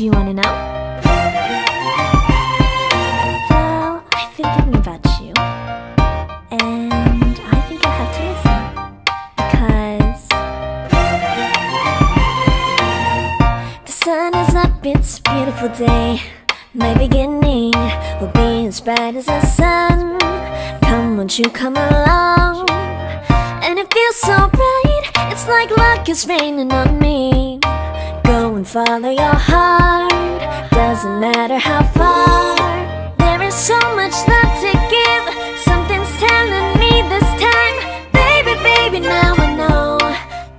Do you wanna know? Well, I've been thinking about you, and I think you'll have to listen, because the sun is up, it's a beautiful day. My beginning will be as bright as the sun. Come, won't you come along? And it feels so bright, it's like luck is raining on me. Go and follow your heart, doesn't matter how far. There is so much love to give, something's telling me this time. Baby, baby, now I know.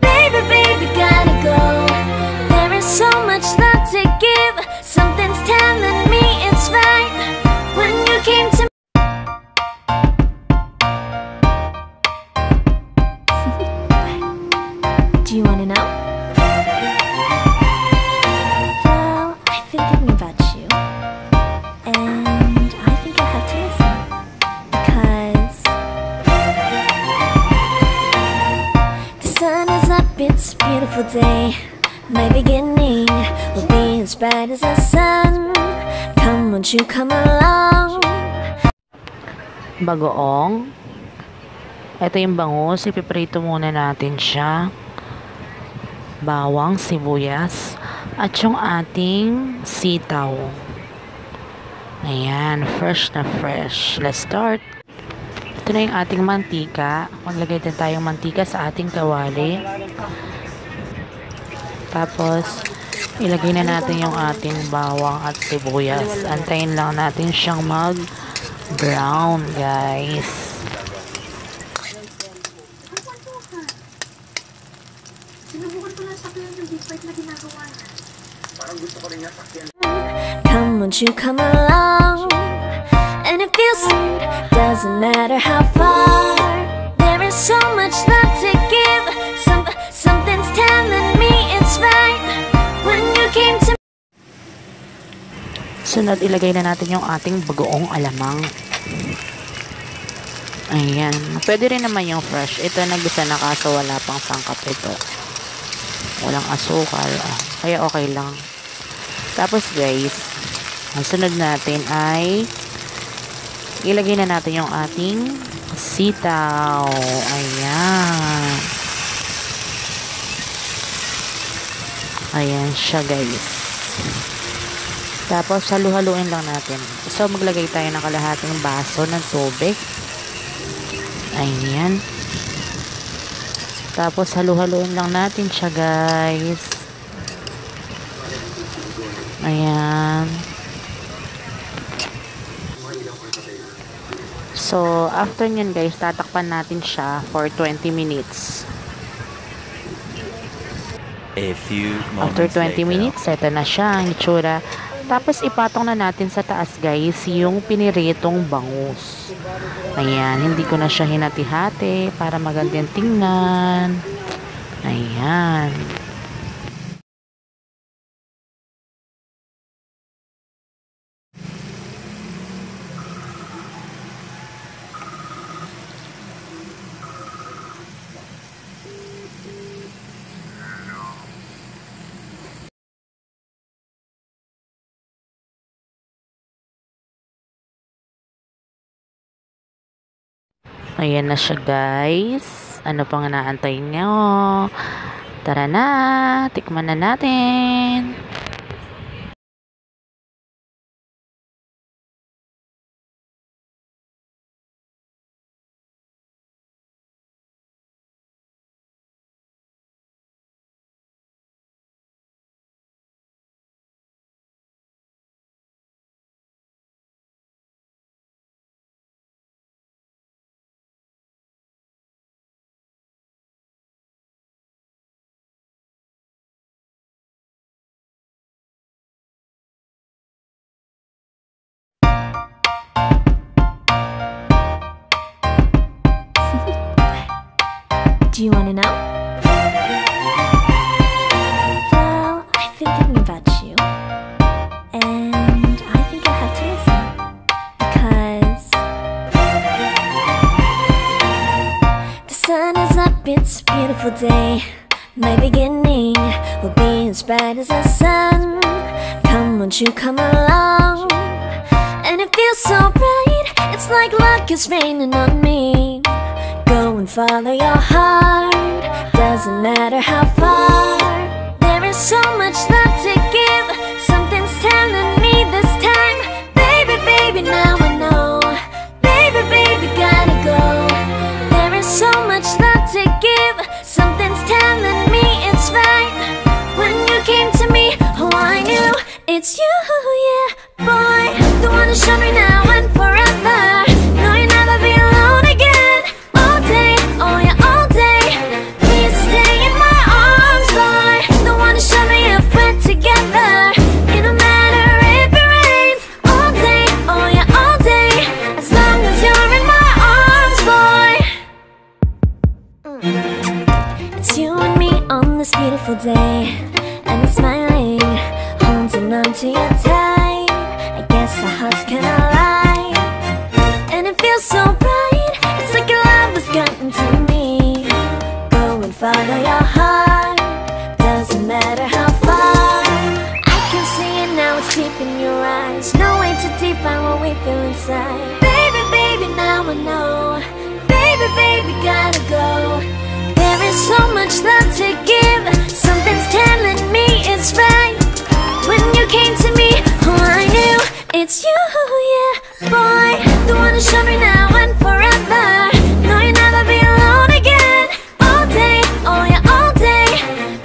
Baby, baby, gotta go. There is so much love to give, something's telling me it's right. When you came to Do you wanna know? Well, I've been thinking about you, and I think you'll have to listen, because the sun is up, it's a beautiful day. My beginning will be as bright as the sun. Come, won't you come along? Bagoong. Ito yung bangus. Ipiprito muna natin siya. Bawang, sibuyas, at yung ating sitaw. Ayan, fresh na fresh. Let's start. Ito na yung ating mantika. Maglagay din tayong mantika sa ating kawali. Tapos, ilagay na natin yung ating bawang at sibuyas. Antayin lang natin siyang mag-brown, guys. Come, won't you come along? And it feels good, doesn't matter how far. There is so much love to give, something's telling me it's right. When you came to Sunod, ilagay na natin yung ating bagoong alamang. Ayan. Pwede rin naman yung fresh. Ito nagisa na kaso wala pang sangkap ito. Walang asukal. Kaya okay lang. Tapos guys, ang sunod natin ay ilagay na natin yung ating sitaw. Ayan. Ayan siya guys. Tapos halu-haluin lang natin. So maglagay tayo ng kalahating baso ng tubig. Ayan. Tapos halu-haluin lang natin siya guys. Ayan. So after nyan guys, tatakpan natin siya for 20 minutes. After 20 minutes, ito na siya ang itsura. Tapos ipatong na natin sa taas guys yung piniritong bangus. Ayan, hindi ko na siya hinati-hati para magandang tingnan. Ayan. Ayan na siya guys. Ano pang inaantay nyo? Tara na, tikman na natin. Do you wanna know? Well, I've been thinking about you, and I think you'll have to listen, because the sun is up, it's a beautiful day. My beginning will be as bright as the sun. Come, won't you come along? And it feels so bright, it's like luck is raining on me. Go and follow your heart, doesn't matter how far. There is so much love to give, something's telling me this time. Baby, baby, now I know. Baby, baby, gotta go. There is so much love to give, something's telling me it's right. When you came to me, oh I knew it's you, yeah, boy. The one who showed me now and forever. No, you'll never be alone again. All day, oh yeah, all day. Please stay in my arms, boy. The one who showed me if we're together. It don't matter if it rains. All day, oh yeah, all day. As long as you're in my arms, boy. It's you and me on this beautiful day, and we're smiling, holding on to you tight. I guess our hearts can align, and it feels so bright. It's like your love has gotten to me. Go and follow your heart, doesn't matter how far. I can see it now, it's deep in your eyes. No way to define what we feel inside. Baby, baby, now I know. Baby, baby, gotta go. There is so much love to give, something's telling me it's right. When you came to me, oh I knew it's you, yeah, boy. The one who showed me now and forever. No, you'll never be alone again. All day, oh yeah, all day.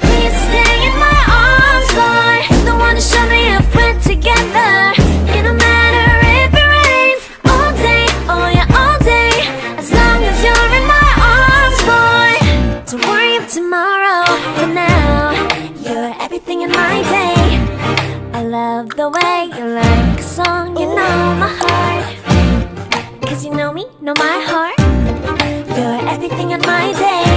Please stay in my arms, boy. The one who showed me if we're together. It don't matter if it rains. All day, oh yeah, all day. As long as you're in my arms, boy. Don't worry of tomorrow, for now you're everything in my day. I love the way you like a song, you know my heart. Cause you know me, know my heart. You're everything in my day.